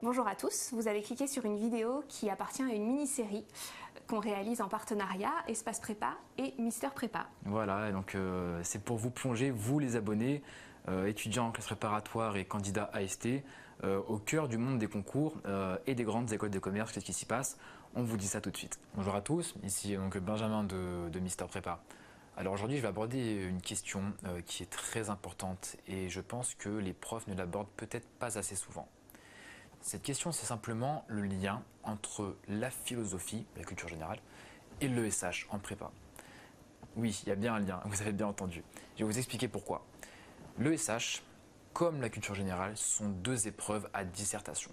Bonjour à tous, vous avez cliqué sur une vidéo qui appartient à une mini-série qu'on réalise en partenariat Espace Prépa et Mister Prépa. Voilà, donc c'est pour vous plonger, vous les abonnés, étudiants en classe préparatoire et candidats AST, au cœur du monde des concours et des grandes écoles de commerce. Qu'est-ce qui s'y passe? On vous dit ça tout de suite. Bonjour à tous, ici donc Benjamin de Mister Prépa. Alors aujourd'hui je vais aborder une question qui est très importante et je pense que les profs ne l'abordent peut-être pas assez souvent. Cette question, c'est simplement le lien entre la philosophie, la culture générale, et l'ESH en prépa. Oui, il y a bien un lien, vous avez bien entendu. Je vais vous expliquer pourquoi. L'ESH, comme la culture générale, sont deux épreuves à dissertation.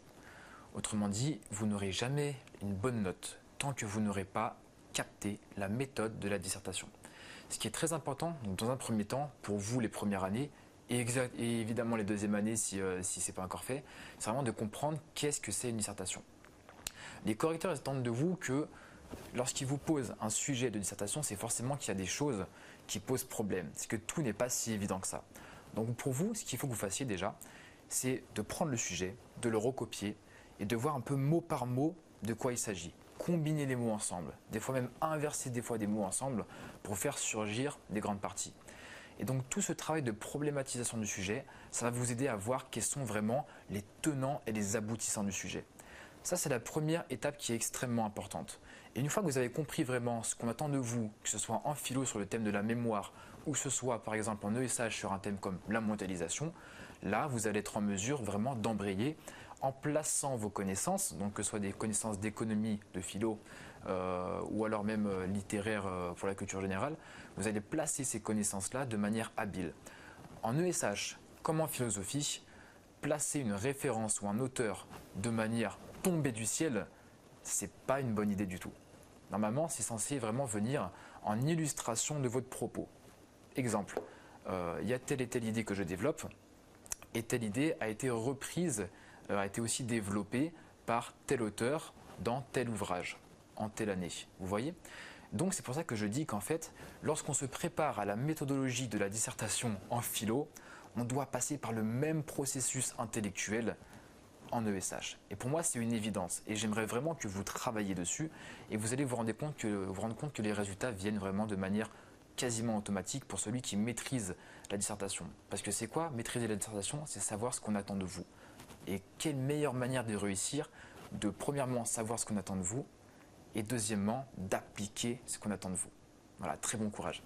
Autrement dit, vous n'aurez jamais une bonne note tant que vous n'aurez pas capté la méthode de la dissertation. Ce qui est très important, donc dans un premier temps, pour vous les premières années, et évidemment les deuxièmes années si ce n'est pas encore fait, c'est vraiment de comprendre qu'est-ce que c'est une dissertation. Les correcteurs attendent de vous que lorsqu'ils vous posent un sujet de dissertation, c'est forcément qu'il y a des choses qui posent problème. C'est que tout n'est pas si évident que ça. Donc pour vous, ce qu'il faut que vous fassiez déjà, c'est de prendre le sujet, de le recopier et de voir un peu mot par mot de quoi il s'agit. Combiner les mots ensemble, des fois même inverser des fois des mots ensemble pour faire surgir des grandes parties. Et donc tout ce travail de problématisation du sujet, ça va vous aider à voir quels sont vraiment les tenants et les aboutissants du sujet. Ça, c'est la première étape qui est extrêmement importante. Et une fois que vous avez compris vraiment ce qu'on attend de vous, que ce soit en philo sur le thème de la mémoire, ou que ce soit par exemple en ESH sur un thème comme la mondialisation, là, vous allez être en mesure vraiment d'embrayer en plaçant vos connaissances, donc que ce soit des connaissances d'économie, de philo, ou alors même littéraire pour la culture générale, vous allez placer ces connaissances-là de manière habile. En ESH, comme en philosophie, placer une référence ou un auteur de manière tombée du ciel, c'est pas une bonne idée du tout. Normalement, c'est censé vraiment venir en illustration de votre propos. Exemple, il y a telle et telle idée que je développe, et telle idée a été reprise, a été aussi développée par tel auteur dans tel ouvrage, en telle année. Vous voyez? Donc c'est pour ça que je dis qu'en fait, lorsqu'on se prépare à la méthodologie de la dissertation en philo, on doit passer par le même processus intellectuel en ESH. Et pour moi, c'est une évidence. Et j'aimerais vraiment que vous travailliez dessus et vous allez vous rendre compte que les résultats viennent vraiment de manière quasiment automatique pour celui qui maîtrise la dissertation. Parce que c'est quoi maîtriser la dissertation? C'est savoir ce qu'on attend de vous. Et quelle meilleure manière de réussir, de premièrement savoir ce qu'on attend de vous et deuxièmement d'appliquer ce qu'on attend de vous. Voilà, très bon courage.